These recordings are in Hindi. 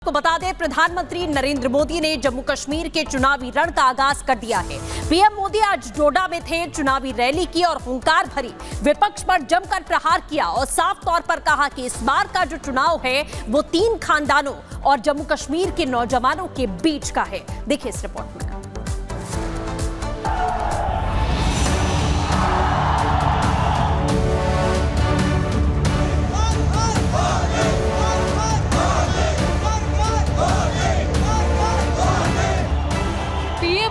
को बता दें, प्रधानमंत्री नरेंद्र मोदी ने जम्मू कश्मीर के चुनावी रण का आगाज कर दिया है। पीएम मोदी आज डोडा में थे, चुनावी रैली की और हुंकार भरी विपक्ष पर जमकर प्रहार किया और साफ तौर पर कहा कि इस बार का जो चुनाव है वो 3 खानदानों और जम्मू कश्मीर के नौजवानों के बीच का है। देखिए इस रिपोर्ट में।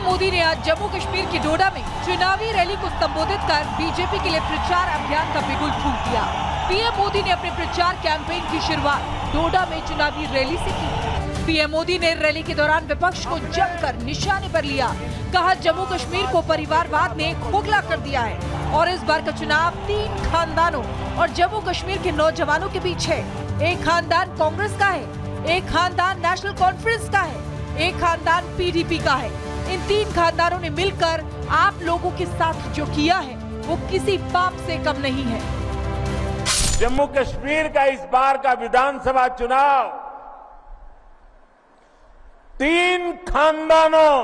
मोदी ने आज जम्मू कश्मीर के डोडा में चुनावी रैली को संबोधित कर बीजेपी के लिए प्रचार अभियान का बिगुल फूंक दिया। पीएम मोदी ने अपने प्रचार कैंपेन की शुरुआत डोडा में चुनावी रैली से की। पीएम मोदी ने रैली के दौरान विपक्ष को जमकर निशाने पर लिया। कहा जम्मू कश्मीर को परिवारवाद ने खोखला कर दिया है और इस बार का चुनाव 3 खानदानों और जम्मू कश्मीर के नौजवानों के बीच है। एक खानदान कांग्रेस का है, एक खानदान नेशनल कॉन्फ्रेंस का है, एक खानदान पीडीपी का है। इन 3 खानदानों ने मिलकर आप लोगों के साथ जो किया है वो किसी पाप से कम नहीं है। जम्मू कश्मीर का इस बार का विधानसभा चुनाव 3 खानदानों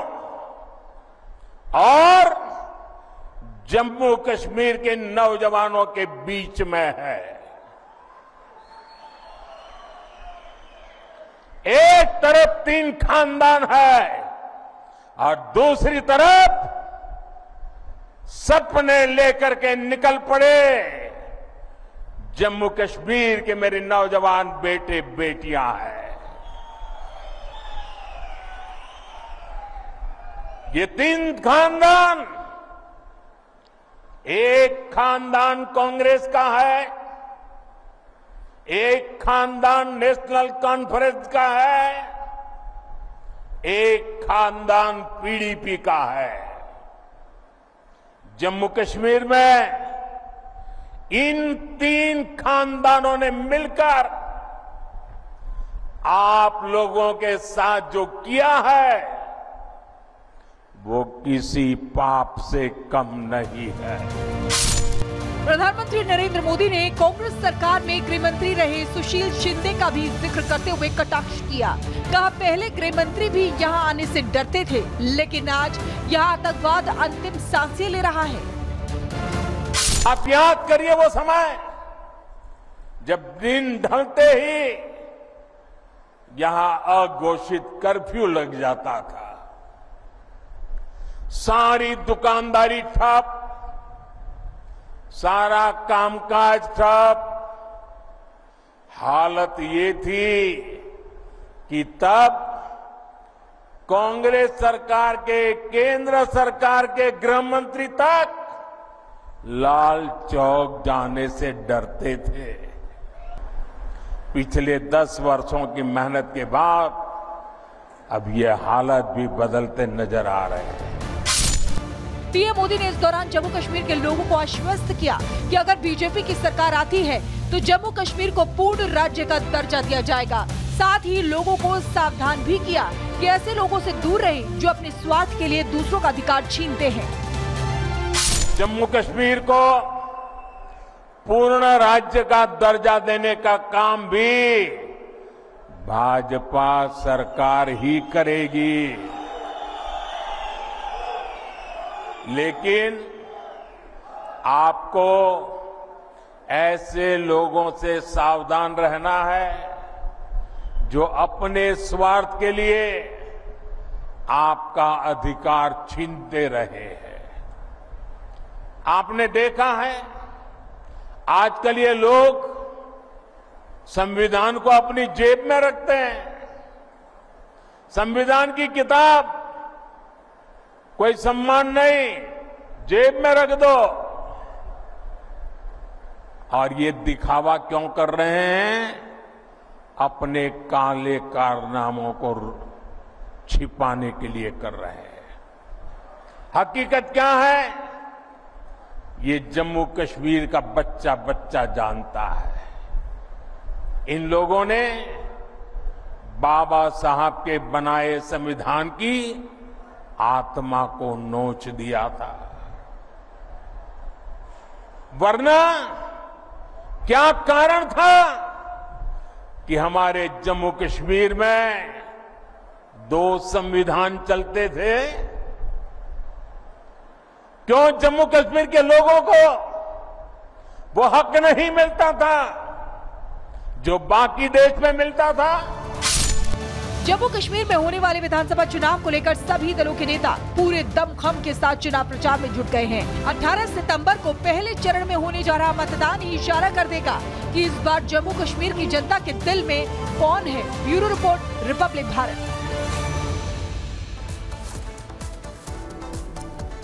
और जम्मू कश्मीर के नौजवानों के बीच में है। एक तरफ 3 खानदान है और दूसरी तरफ सपने लेकर के निकल पड़े जम्मू कश्मीर के मेरे नौजवान बेटे बेटियां हैं। ये 3 खानदान, एक खानदान कांग्रेस का है, एक खानदान नेशनल कॉन्फ्रेंस का है, एक खानदान पीडीपी का है। जम्मू कश्मीर में इन 3 खानदानों ने मिलकर आप लोगों के साथ जो किया है वो किसी पाप से कम नहीं है। प्रधानमंत्री नरेंद्र मोदी ने कांग्रेस सरकार में गृह मंत्री रहे सुशील शिंदे का भी जिक्र करते हुए कटाक्ष किया। कहा पहले गृह मंत्री भी यहां आने से डरते थे, लेकिन आज यहां आतंकवाद अंतिम सांसें ले रहा है। आप याद करिए वो समय जब दिन ढलते ही यहां अघोषित कर्फ्यू लग जाता था, सारी दुकानदारी ठप, सारा कामकाज ठप। हालत ये थी कि तब कांग्रेस सरकार के, केंद्र सरकार के गृह मंत्री तक लाल चौक जाने से डरते थे। पिछले 10 वर्षों की मेहनत के बाद अब ये हालत भी बदलते नजर आ रहे हैं। पीएम मोदी ने इस दौरान जम्मू कश्मीर के लोगों को आश्वस्त किया कि अगर बीजेपी की सरकार आती है तो जम्मू कश्मीर को पूर्ण राज्य का दर्जा दिया जाएगा। साथ ही लोगों को सावधान भी किया कि ऐसे लोगों से दूर रहें जो अपने स्वार्थ के लिए दूसरों का अधिकार छीनते हैं। जम्मू कश्मीर को पूर्ण राज्य का दर्जा देने का काम भी भाजपा सरकार ही करेगी, लेकिन आपको ऐसे लोगों से सावधान रहना है जो अपने स्वार्थ के लिए आपका अधिकार छीनते रहे हैं। आपने देखा है आजकल ये लोग संविधान को अपनी जेब में रखते हैं। संविधान की किताब कोई सम्मान नहीं, जेब में रख दो। और ये दिखावा क्यों कर रहे हैं? अपने काले कारनामों को छिपाने के लिए कर रहे हैं। हकीकत क्या है ये जम्मू कश्मीर का बच्चा बच्चा जानता है। इन लोगों ने बाबा साहब के बनाए संविधान की आत्मा को नोच दिया था, वरना क्या कारण था कि हमारे जम्मू कश्मीर में 2 संविधान चलते थे? क्यों जम्मू कश्मीर के लोगों को वो हक नहीं मिलता था जो बाकी देश में मिलता था? जम्मू कश्मीर में होने वाले विधानसभा चुनाव को लेकर सभी दलों के नेता पूरे दमखम के साथ चुनाव प्रचार में जुट गए हैं। 18 सितंबर को पहले चरण में होने जा रहा मतदान ही इशारा कर देगा कि इस बार जम्मू कश्मीर की जनता के दिल में कौन है। Bureau report, Republic Bharat.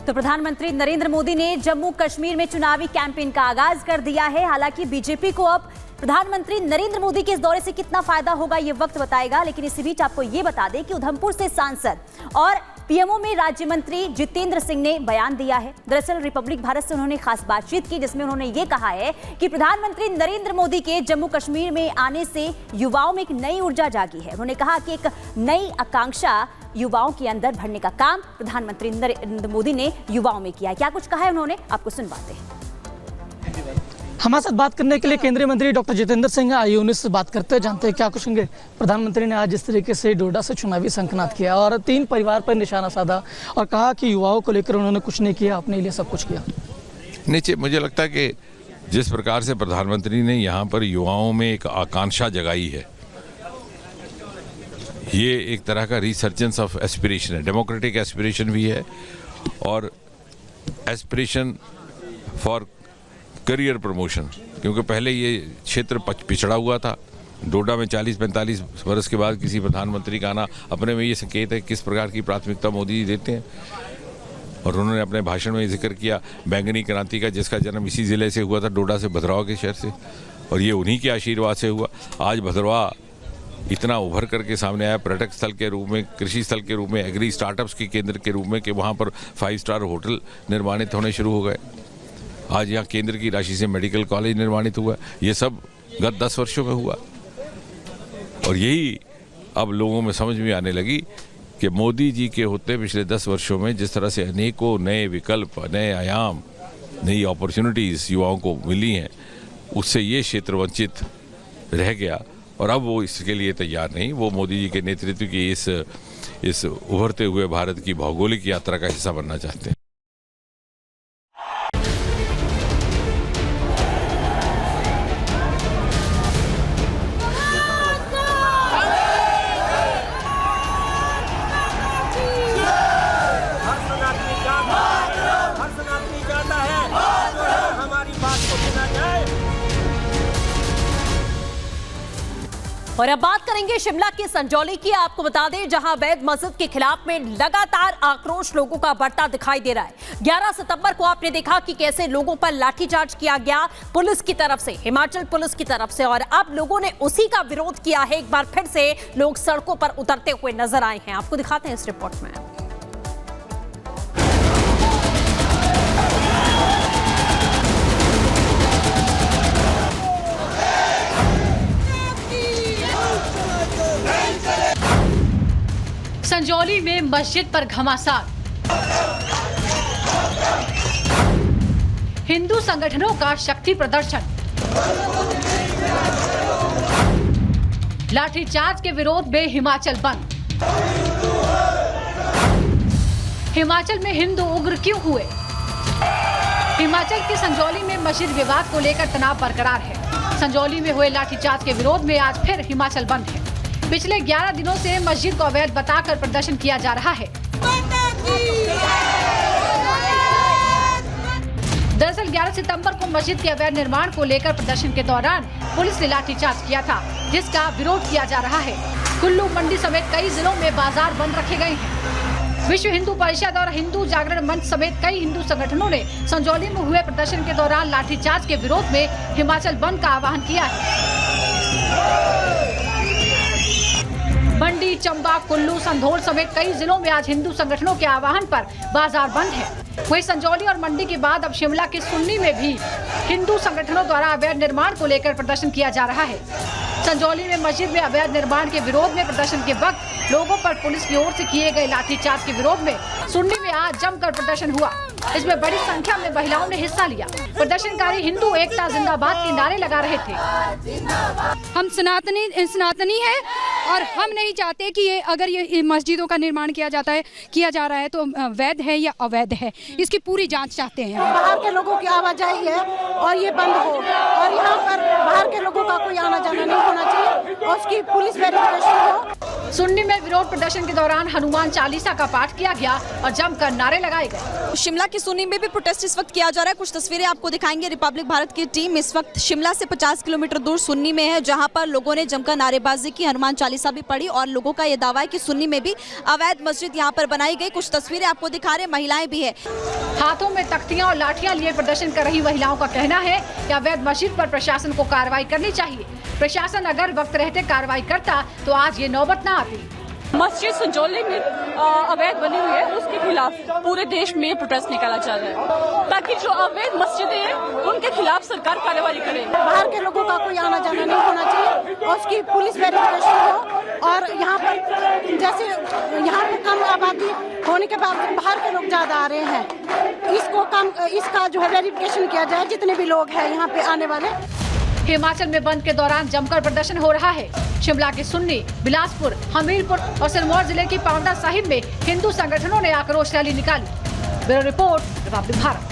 तो प्रधानमंत्री नरेंद्र मोदी ने जम्मू कश्मीर में चुनावी कैंपेन का आगाज कर दिया है। हालांकि बीजेपी को अब प्रधानमंत्री नरेंद्र मोदी के इस दौरे से कितना फायदा होगा ये वक्त बताएगा, लेकिन इसी बीच आपको ये बता दें कि उधमपुर से सांसद और पीएमओ में राज्य मंत्री जितेंद्र सिंह ने बयान दिया है। दरअसल रिपब्लिक भारत से उन्होंने खास बातचीत की जिसमें उन्होंने ये कहा है कि प्रधानमंत्री नरेंद्र मोदी के जम्मू कश्मीर में आने से युवाओं में एक नई ऊर्जा जागी है। उन्होंने कहा कि एक नई आकांक्षा युवाओं के अंदर भरने का काम प्रधानमंत्री नरेंद्र मोदी ने युवाओं में किया है। क्या कुछ कहा है उन्होंने, आपको सुनवाते हैं। हमारे साथ बात करने के लिए केंद्रीय मंत्री डॉक्टर जितेंद्र सिंह आइए उन्हीं से बात करते हैं, जानते हैं क्या कुछ होंगे। प्रधानमंत्री ने आज जिस तरीके से डोडा से चुनावी संकनाद किया और 3 परिवार पर निशाना साधा और कहा कि युवाओं को लेकर उन्होंने कुछ नहीं किया, अपने लिए सब कुछ किया। नीचे मुझे लगता है कि जिस प्रकार से प्रधानमंत्री ने यहाँ पर युवाओं में एक आकांक्षा जगाई है, ये एक तरह का रिसर्जेंस ऑफ एस्पिरेशन है, डेमोक्रेटिक एस्पिरेशन भी है और एस्पिरेशन फॉर करियर प्रमोशन। क्योंकि पहले ये क्षेत्र पिछड़ा हुआ था। डोडा में 40-45 वर्ष के बाद किसी प्रधानमंत्री का आना अपने में ये संकेत है किस प्रकार की प्राथमिकता मोदी जी देते हैं। और उन्होंने अपने भाषण में जिक्र किया बैंगनी क्रांति का, जिसका जन्म इसी जिले से हुआ था, डोडा से भद्रवाह के शहर से, और ये उन्हीं के आशीर्वाद से हुआ। आज भद्रवाह इतना उभर करके सामने आया पर्यटक स्थल के रूप में, कृषि स्थल के रूप में, एग्री स्टार्टअप्स के केंद्र के रूप में, कि वहाँ पर 5 स्टार होटल निर्माणित होने शुरू हो गए। आज यहाँ केंद्र की राशि से मेडिकल कॉलेज निर्माणित हुआ। ये सब गत 10 वर्षों में हुआ और यही अब लोगों में समझ में आने लगी कि मोदी जी के होते पिछले 10 वर्षों में जिस तरह से अनेकों नए विकल्प, नए आयाम, नई अपॉर्चुनिटीज़ युवाओं को मिली हैं, उससे ये क्षेत्र वंचित रह गया और अब वो इसके लिए तैयार नहीं। वो मोदी जी के नेतृत्व की इस उभरते हुए भारत की भौगोलिक यात्रा का हिस्सा बनना चाहते हैं। और अब बात करेंगे शिमला के संजौली की। आपको बता दें जहां अवैध मस्जिद के खिलाफ में लगातार आक्रोश लोगों का बढ़ता दिखाई दे रहा है। 11 सितंबर को आपने देखा कि कैसे लोगों पर लाठीचार्ज किया गया पुलिस की तरफ से, हिमाचल पुलिस की तरफ से, और अब लोगों ने उसी का विरोध किया है। एक बार फिर से लोग सड़कों पर उतरते हुए नजर आए हैं। आपको दिखाते हैं इस रिपोर्ट में। संजौली में मस्जिद पर घमासान, हिंदू संगठनों का शक्ति प्रदर्शन, लाठीचार्ज के विरोध में हिमाचल बंद। हिमाचल में हिंदू उग्र क्यों हुए? हिमाचल के संजौली में मस्जिद विवाद को लेकर तनाव बरकरार है। संजौली में हुए लाठीचार्ज के विरोध में आज फिर हिमाचल बंद है। पिछले 11 दिनों से मस्जिद को अवैध बताकर प्रदर्शन किया जा रहा है। दरअसल 11 सितंबर को मस्जिद के अवैध निर्माण को लेकर प्रदर्शन के दौरान पुलिस ने लाठीचार्ज किया था, जिसका विरोध किया जा रहा है। कुल्लू, मंडी समेत कई जिलों में बाजार बंद रखे गए हैं। विश्व हिंदू परिषद और हिंदू जागरण मंच समेत कई हिंदू संगठनों ने संजौली में हुए प्रदर्शन के दौरान लाठीचार्ज के विरोध में हिमाचल बंद का आह्वान किया है। मंडी, चंबा, कुल्लू, संधोल समेत कई जिलों में आज हिंदू संगठनों के आह्वान पर बाजार बंद है। वहीं संजौली और मंडी के बाद अब शिमला के सुन्नी में भी हिंदू संगठनों द्वारा अवैध निर्माण को लेकर प्रदर्शन किया जा रहा है। संजौली में मस्जिद में अवैध निर्माण के विरोध में प्रदर्शन के वक्त लोगों पर पुलिस की ओर से किए गए लाठीचार्ज के विरोध में सुन्नी में आज जमकर प्रदर्शन हुआ। इसमें बड़ी संख्या में महिलाओं ने हिस्सा लिया। प्रदर्शनकारी हिंदू एकता जिंदाबाद के नारे लगा रहे थे। हम सनातनी है और हम नहीं चाहते कि अगर ये मस्जिदों का निर्माण किया जा रहा है तो वैध है या अवैध है, इसकी पूरी जांच चाहते हैं। बाहर के लोगों की आवाजाही है और ये बंद हो, और यहाँ पर बाहर के लोगों का कोई आना जाना नहीं होना चाहिए और उसकी पुलिस वेरिफिकेशन हो। सुन्नी में विरोध प्रदर्शन के दौरान हनुमान चालीसा का पाठ किया गया और जमकर नारे लगाए गए। शिमला के सुन्नी में भी प्रोटेस्ट इस वक्त किया जा रहा है। कुछ तस्वीरें आपको दिखाएंगे। रिपब्लिक भारत की टीम इस वक्त शिमला से 50 किलोमीटर दूर सुन्नी में है, जहां पर लोगों ने जमकर नारेबाजी की, हनुमान चालीसा भी पढ़ी और लोगों का यह दावा है कि सुन्नी में भी अवैध मस्जिद यहां पर बनाई गई। कुछ तस्वीरें आपको दिखा रहे, महिलाएं भी है। हाथों में तख्तियां और लाठियां लिए प्रदर्शन कर रही महिलाओं का कहना है कि अवैध मस्जिद पर प्रशासन को कार्रवाई करनी चाहिए। प्रशासन अगर वक्त रहते कार्रवाई करता तो आज ये नौबत न आती। मस्जिद संजौली में अवैध बनी हुई है, उसके खिलाफ पूरे देश में प्रोटेस्ट निकाला जा रहा है ताकि जो अवैध मस्जिदें हैं उनके खिलाफ सरकार कार्रवाई करे। बाहर के लोगों का कोई आना जाना नहीं होना चाहिए और उसकी पुलिस वेरिफिकेशन हो। और यहाँ पर जैसे यहाँ पर कम आबादी होने के बावजूद बाहर के लोग ज्यादा आ रहे हैं, इसका जो है वेरिफिकेशन किया जाए जितने भी लोग हैं यहाँ पे आने वाले। हिमाचल में बंद के दौरान जमकर प्रदर्शन हो रहा है। शिमला के सुन्नी, बिलासपुर, हमीरपुर और सिरमौर जिले की पांवटा साहिब में हिंदू संगठनों ने आक्रोश रैली निकाली। Bureau report, Republic Bharat.